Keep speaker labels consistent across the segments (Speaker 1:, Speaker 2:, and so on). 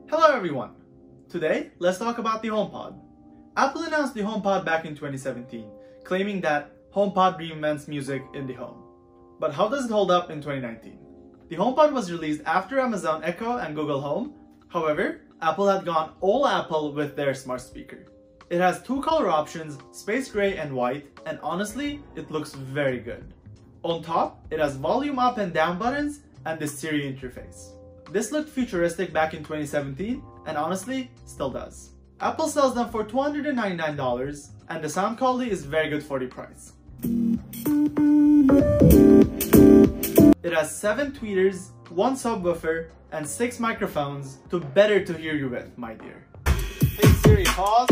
Speaker 1: Hello everyone! Today, let's talk about the HomePod. Apple announced the HomePod back in 2017, claiming that HomePod reinvents music in the home. But how does it hold up in 2019? The HomePod was released after Amazon Echo and Google Home. However, Apple had gone all Apple with their smart speaker. It has two color options, space gray and white, and honestly, it looks very good. On top, it has volume up and down buttons and the Siri interface. This looked futuristic back in 2017, and honestly, still does. Apple sells them for $299, and the sound quality is very good for the price. It has 7 tweeters, 1 subwoofer, and 6 microphones to better to hear you with, my dear. Hey Siri, pause.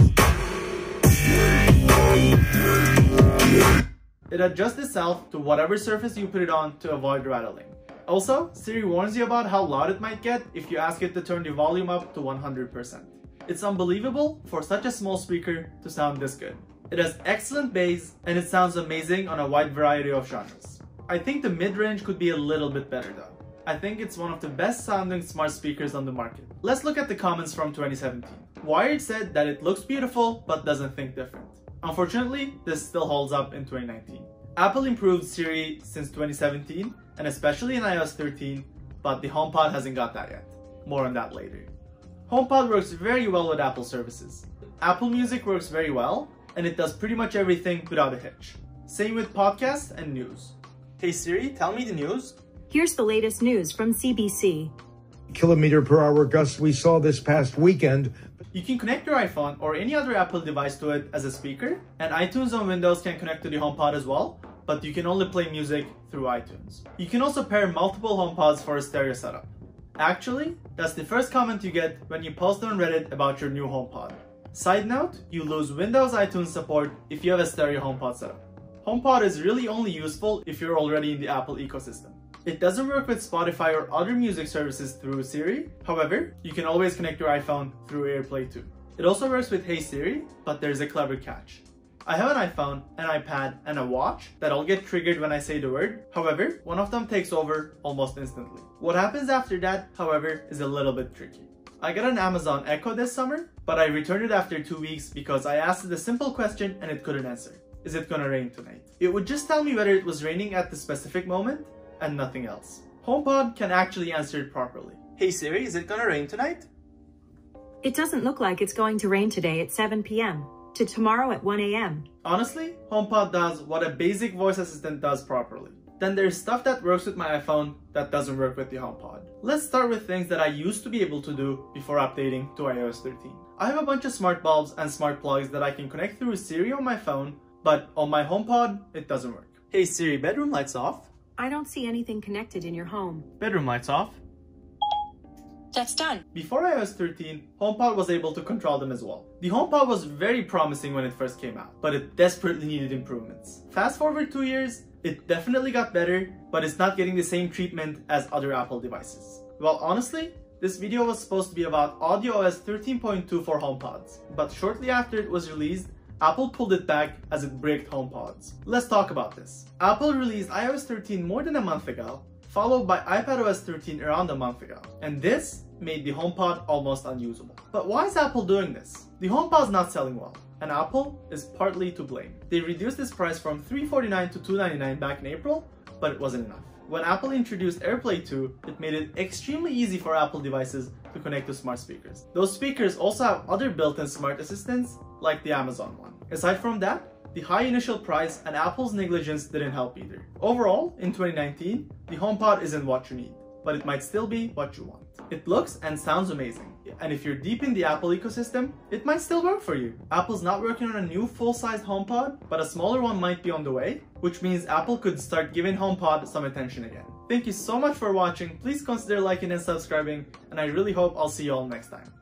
Speaker 1: It adjusts itself to whatever surface you put it on to avoid rattling. Also, Siri warns you about how loud it might get if you ask it to turn the volume up to 100%. It's unbelievable for such a small speaker to sound this good. It has excellent bass and it sounds amazing on a wide variety of genres. I think the mid-range could be a little bit better though. I think it's one of the best sounding smart speakers on the market. Let's look at the comments from 2017. Wired said that it looks beautiful but doesn't think different. Unfortunately, this still holds up in 2019. Apple improved Siri since 2017 and especially in iOS 13, but the HomePod hasn't got that yet. More on that later. HomePod works very well with Apple services. Apple Music works very well, and it does pretty much everything without a hitch. Same with podcasts and news. Hey Siri, tell me the news.
Speaker 2: Here's the latest news from CBC.
Speaker 3: Kilometer-per-hour gusts we saw this past weekend.
Speaker 1: You can connect your iPhone or any other Apple device to it as a speaker, and iTunes on Windows can connect to the HomePod as well, but you can only play music through iTunes. You can also pair multiple HomePods for a stereo setup. Actually, that's the first comment you get when you post on Reddit about your new HomePod. Side note, you lose Windows iTunes support if you have a stereo HomePod setup. HomePod is really only useful if you're already in the Apple ecosystem. It doesn't work with Spotify or other music services through Siri. However, you can always connect your iPhone through AirPlay too. It also works with Hey Siri, but there's a clever catch. I have an iPhone, an iPad, and a watch that all get triggered when I say the word. However, one of them takes over almost instantly. What happens after that, however, is a little bit tricky. I got an Amazon Echo this summer, but I returned it after 2 weeks because I asked it a simple question and it couldn't answer. Is it gonna rain tonight? It would just tell me whether it was raining at the specific moment and nothing else. HomePod can actually answer it properly. Hey Siri, is it gonna rain tonight?
Speaker 2: It doesn't look like it's going to rain today at 7 p.m. to tomorrow at 1 a.m.
Speaker 1: Honestly, HomePod does what a basic voice assistant does properly. Then there's stuff that works with my iPhone that doesn't work with the HomePod. Let's start with things that I used to be able to do before updating to iOS 13. I have a bunch of smart bulbs and smart plugs that I can connect through Siri on my phone, but on my HomePod, it doesn't work. Hey Siri, bedroom lights off.
Speaker 2: I don't see anything connected in your home.
Speaker 1: Bedroom lights off.
Speaker 2: That's done.
Speaker 1: Before iOS 13, HomePod was able to control them as well. The HomePod was very promising when it first came out, but it desperately needed improvements. Fast forward 2 years, it definitely got better, but it's not getting the same treatment as other Apple devices. Well, honestly, this video was supposed to be about AudioOS 13.2 for HomePods, but shortly after it was released, Apple pulled it back as it bricked HomePods. Let's talk about this. Apple released iOS 13 more than a month ago, followed by iPadOS 13 around a month ago, and this made the HomePod almost unusable. But why is Apple doing this? The HomePod is not selling well, and Apple is partly to blame. They reduced its price from $349 to $299 back in April, but it wasn't enough. When Apple introduced AirPlay 2, it made it extremely easy for Apple devices to connect to smart speakers. Those speakers also have other built-in smart assistants, like the Amazon one. Aside from that, the high initial price and Apple's negligence didn't help either. Overall, in 2019, the HomePod isn't what you need, but it might still be what you want. It looks and sounds amazing, and if you're deep in the Apple ecosystem, it might still work for you. Apple's not working on a new full-sized HomePod, but a smaller one might be on the way, which means Apple could start giving HomePod some attention again. Thank you so much for watching, please consider liking and subscribing, and I really hope I'll see you all next time.